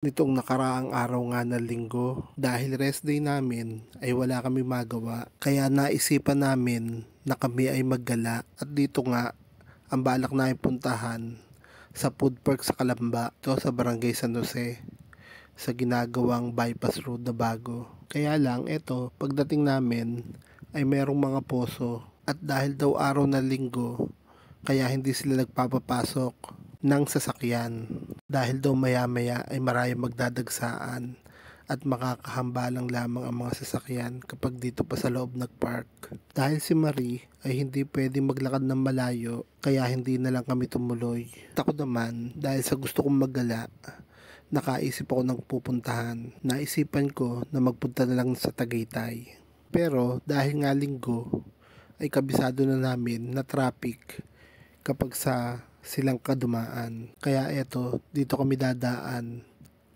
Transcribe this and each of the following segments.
Nitong nakaraang araw nga ng linggo, dahil rest day namin ay wala kami magawa. Kaya naisipan namin na kami ay maggala at dito nga ang balak namin puntahan sa food park sa Calamba, to sa Barangay San Jose, sa ginagawang bypass road na bago. Kaya lang eto, pagdating namin ay merong mga poso at dahil daw araw ng linggo, kaya hindi sila nagpapapasok ng sasakyan dahil daw maya-maya ay maraming magdadagsaan at makakahambalang lamang ang mga sasakyan kapag dito pa sa loob nagpark. Dahil si Marie ay hindi pwedeng maglakad ng malayo kaya hindi na lang kami tumuloy. At ako naman dahil sa gusto kong maggala, nakaisip ako ng pupuntahan. Naisipan ko na magpunta na lang sa Tagaytay. Pero dahil nga linggo ay kabisado na namin na traffic kapag sa silang kadumaan. Kaya eto, dito kami dadaan,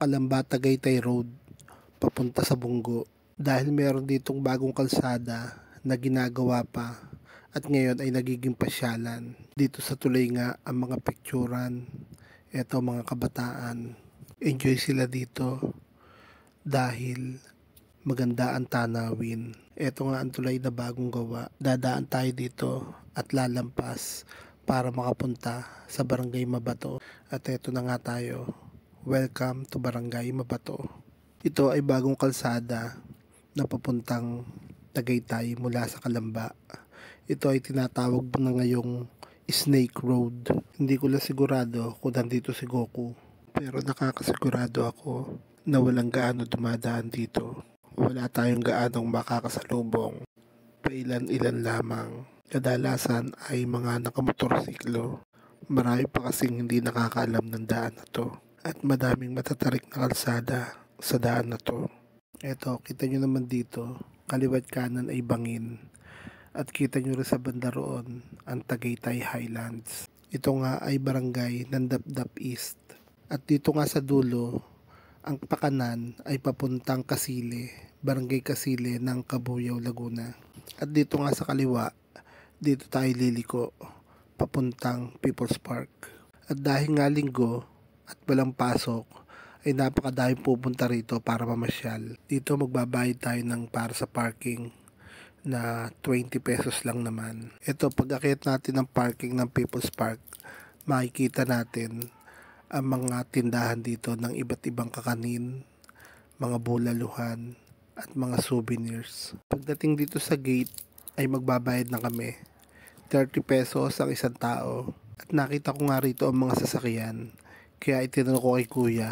Calamba Tagaytay Road, papunta sa Bunggo. Dahil meron ditong bagong kalsada na ginagawa pa at ngayon ay nagiging pasyalan. Dito sa tulay nga ang mga picturan, eto mga kabataan. Enjoy sila dito dahil maganda ang tanawin. Eto nga ang tulay na bagong gawa. Dadaan tayo dito at lalampas para makapunta sa Barangay Mabato. At eto na nga tayo. Welcome to Barangay Mabato. Ito ay bagong kalsada na papuntang Tagaytay mula sa Calamba. Ito ay tinatawag na ngayong Snake Road. Hindi ko lang sigurado kung nandito si Goku. Pero nakakasigurado ako na walang gaano dumadaan dito. Wala tayong gaanong makakasalubong. Pailan-ilan lamang. Kadalasan ay mga nakamotorsiklo. Marami pa kasing hindi nakakaalam ng daan na to. At madaming matatarik na kalsada sa daan na to. Eto, kita nyo naman dito, kaliwat kanan ay bangin. At kita nyo rin sa banda roon, ang Tagaytay Highlands. Ito nga ay barangay ng Dapdap East. At dito nga sa dulo, ang pakanan ay papuntang Kasile, Barangay Kasile ng Cabuyao, Laguna. At dito nga sa kaliwa, dito tayo liliko, papuntang People's Park. At dahil nga linggo at walang pasok, ay napakadaming pupunta rito para mamasyal. Dito magbabayad tayo ng para sa parking na 20 pesos lang naman. Ito, pag akit natin ng parking ng People's Park, makikita natin ang mga tindahan dito ng iba't ibang kakanin, mga bulaluhan, at mga souvenirs. Pagdating dito sa gate, ay magbabayad na kami. 30 pesos ang isang tao. At nakita ko nga rito ang mga sasakyan. Kaya itinanong ko kay kuya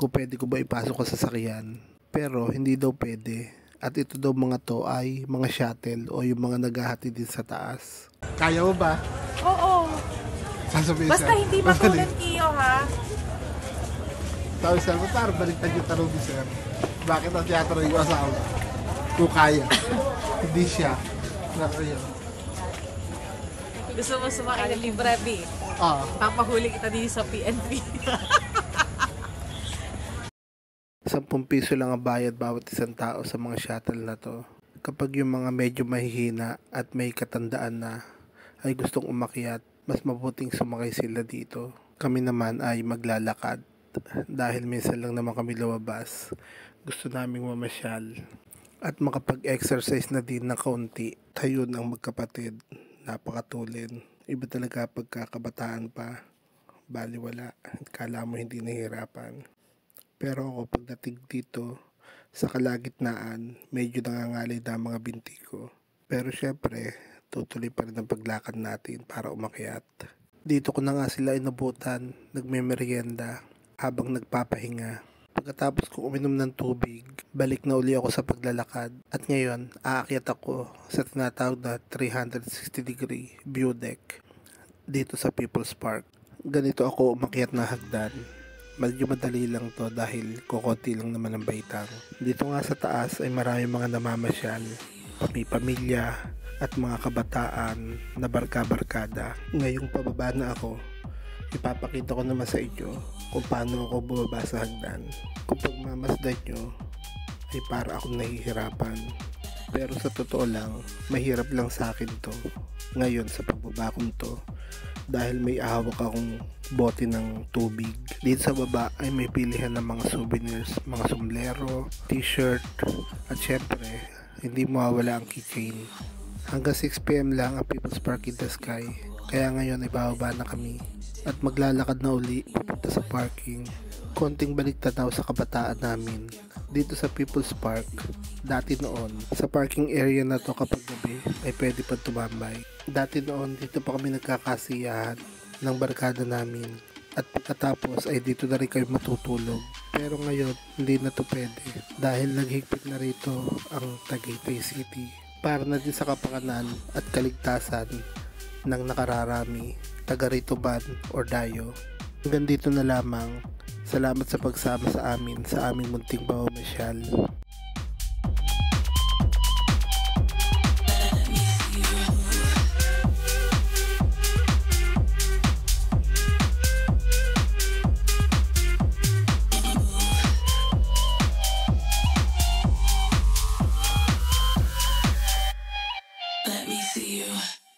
kung pwede ko ba ipasok ang sasakyan. Pero hindi daw pwede. At ito daw mga to ay mga shuttle o yung mga naghahatid din sa taas. Kaya mo ba? Oo. Sasabihin Basta hindi matulad iyo, ha? Sabi sir, parang baliktad yung tanong ni sir. Bakit ang teatro yung asawa? Kung kaya. Hindi siya. Nakaya. Gusto mo sumakay ng libre, B? Ah. Papahuli kita dito sa PNP. 10 piso lang ang bayad bawat isang tao sa mga shuttle na to. Kapag yung mga medyo mahihina at may katandaan na ay gustong umakyat, mas mabuting sumakay sila dito. Kami naman ay maglalakad dahil minsan lang naman kami lumabas. Gusto naming mamasyal at makapag-exercise na din na kaunti. Tayo ng magkapatid, napakatulin. Iba talaga pagkakabataan pa, baliwala, kala mo hindi nahihirapan. Pero ako pagdating dito sa kalagitnaan, medyo nangangalay na mga binti ko. Pero syempre, tutuloy pa rin ang paglakad natin para umakyat. Dito ko na nga sila inabutan, nagme-merienda habang nagpapahinga. Pagkatapos kong uminom ng tubig, balik na uli ako sa paglalakad. At ngayon, aakyat ako sa tinatawag na 360 degree view deck dito sa People's Park. Ganito ako umakyat na hagdan. Medyo madali lang to dahil kukunti lang naman ang baitang. Dito nga sa taas ay marami mga namamasyal, may pamilya at mga kabataan na barka-barkada. Ngayong pababa na ako, ipapakita ko naman sa inyo kung paano ako bumaba sa hagdan. Kung pagmamasdan nyo ay para akong nahihirapan. Pero sa totoo lang, mahirap lang sa akin to. Ngayon sa pagbaba kong to, dahil may hawak akong bote ng tubig. Dito sa baba ay may pilihan ng mga souvenirs, mga sombrero, t-shirt, at syempre, hindi mawawala ang keychain. Hanggang 6 PM lang ang People's Park in the Sky, kaya ngayon ay bababa na kami at maglalakad na uli papunta sa parking. Konting baliktanaw sa kabataan namin. Dito sa People's Park, dati noon, sa parking area na to kapag gabi ay pwede pa tumambay. Dati noon, dito pa kami nagkakasiyahan ng barkada namin at pagkatapos ay dito na rin kayo matutulog. Pero ngayon, hindi na to pwede dahil naghigpit na rito ang Tagaytay City para na din sa kapakanan at kaligtasan ng nakararami, taga rito man or dayo. Hanggang dito na lamang. Salamat sa pagsama sa amin sa aming munting pamamasyal. Let me see you.